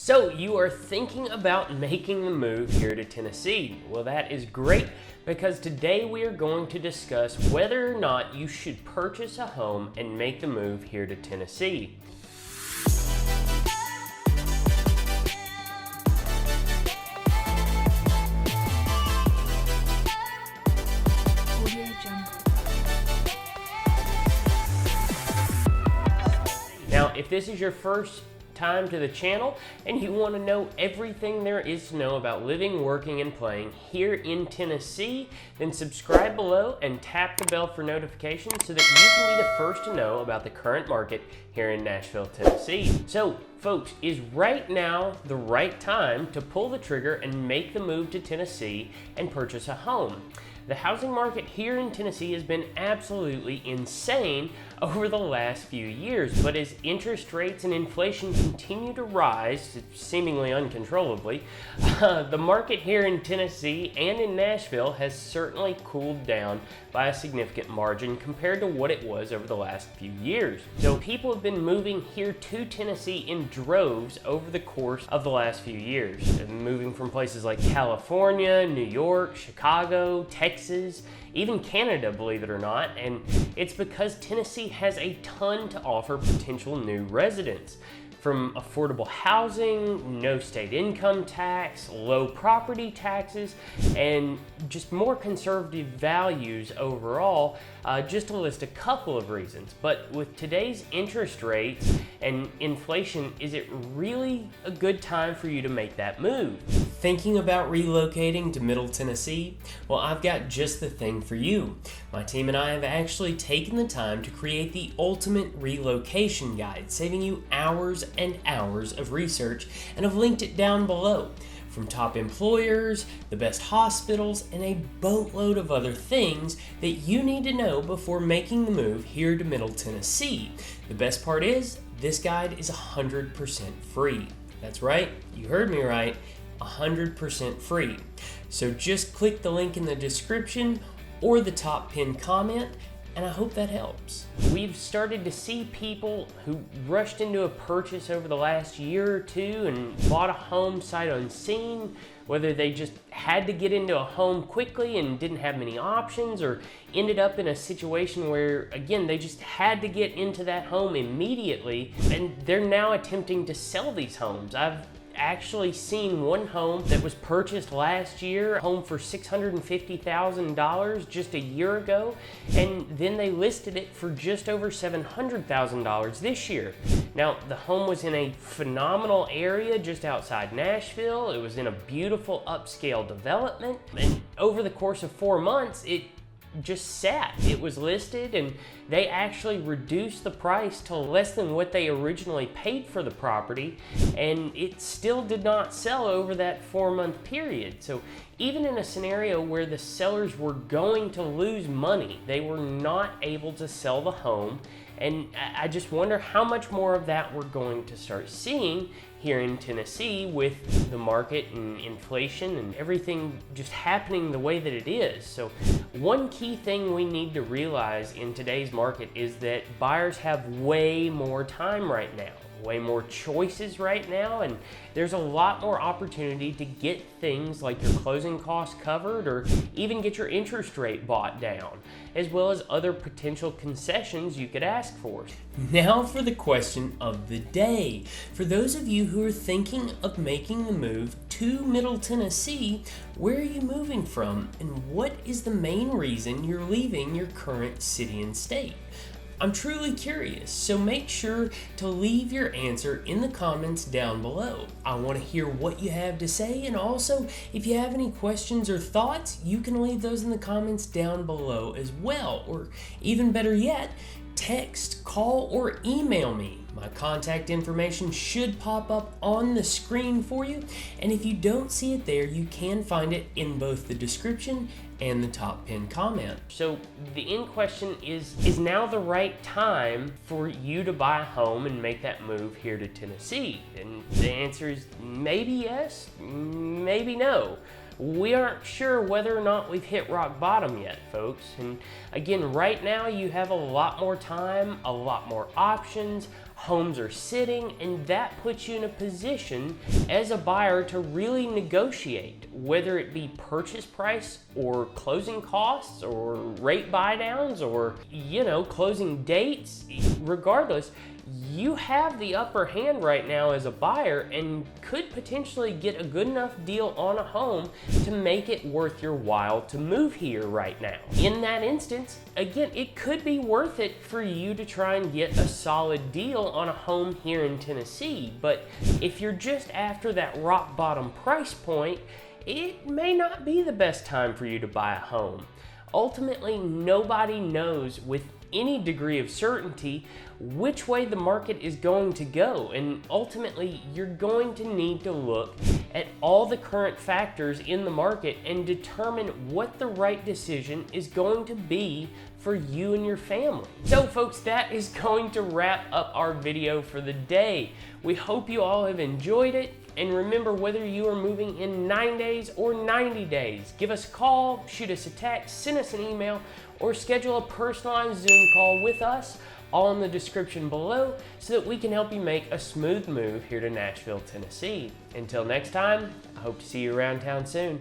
So you are thinking about making the move here to Tennessee. Well, that is great because today we are going to discuss whether or not you should purchase a home and make the move here to Tennessee. Now, if this is your first time to the channel and you want to know everything there is to know about living, working, and playing here in Tennessee, then subscribe below and tap the bell for notifications so that you can be the first to know about the current market here in Nashville, Tennessee. So, folks, is right now the right time to pull the trigger and make the move to Tennessee and purchase a home? The housing market here in Tennessee has been absolutely insane over the last few years, but as interest rates and inflation continue to rise, seemingly uncontrollably, the market here in Tennessee and in Nashville has certainly cooled down by a significant margin compared to what it was over the last few years. So people have been moving here to Tennessee in droves over the course of the last few years, moving from places like California, New York, Chicago, Texas, even Canada, believe it or not, and it's because Tennessee has a ton to offer potential new residents. From affordable housing, no state income tax, low property taxes, and just more conservative values overall, just to list a couple of reasons. But with today's interest rates and inflation, is it really a good time for you to make that move? Thinking about relocating to Middle Tennessee? Well, I've got just the thing for you. My team and I have actually taken the time to create the ultimate relocation guide, saving you hours and hours of research, and have linked it down below. From top employers, the best hospitals, and a boatload of other things that you need to know before making the move here to Middle Tennessee. The best part is, this guide is 100% free. That's right, you heard me right, 100% free. So just click the link in the description or the top pinned comment, and I hope that helps. We've started to see people who rushed into a purchase over the last year or two and bought a home sight unseen, whether they just had to get into a home quickly and didn't have many options, or ended up in a situation where, again, they just had to get into that home immediately, and they're now attempting to sell these homes. I've actually seen one home that was purchased last year, a home for $650,000 just a year ago, and then they listed it for just over $700,000 this year. Now, the home was in a phenomenal area just outside Nashville. It was in a beautiful upscale development, and over the course of 4 months, it just sat. It was listed, and they actually reduced the price to less than what they originally paid for the property, and it still did not sell over that 4-month period. So even in a scenario where the sellers were going to lose money, they were not able to sell the home. And I just wonder how much more of that we're going to start seeing here in Tennessee with the market and inflation and everything just happening the way that it is. So one key thing we need to realize in today's market is that buyers have way more time right now, way more choices right now, and there's a lot more opportunity to get things like your closing costs covered or even get your interest rate bought down, as well as other potential concessions you could ask for. Now for the question of the day. For those of you who are thinking of making the move to Middle Tennessee, where are you moving from, and what is the main reason you're leaving your current city and state? I'm truly curious, so make sure to leave your answer in the comments down below. I want to hear what you have to say, and also, if you have any questions or thoughts, you can leave those in the comments down below as well, or even better yet, text, call, or email me. My contact information should pop up on the screen for you, and if you don't see it there, you can find it in both the description and the top pinned comment. So the end question is now the right time for you to buy a home and make that move here to Tennessee? And the answer is maybe yes, maybe no. we aren't sure whether or not we've hit rock bottom yet, folks. And again, right now you have a lot more time, a lot more options, homes are sitting, and that puts you in a position as a buyer to really negotiate, whether it be purchase price or closing costs or rate buy downs or, closing dates. Regardless, you have the upper hand right now as a buyer and could potentially get a good enough deal on a home to make it worth your while to move here right now. In that instance, again, it could be worth it for you to try and get a solid deal on a home here in Tennessee. But if you're just after that rock bottom price point, it may not be the best time for you to buy a home. Ultimately, nobody knows with any degree of certainty which way the market is going to go, and ultimately you're going to need to look at all the current factors in the market and determine what the right decision is going to be for you and your family. So folks, that is going to wrap up our video for the day. We hope you all have enjoyed it. And remember, whether you are moving in 9 days or 90 days, give us a call, shoot us a text, send us an email, or schedule a personalized Zoom call with us, all in the description below, so that we can help you make a smooth move here to Nashville, Tennessee. Until next time, I hope to see you around town soon.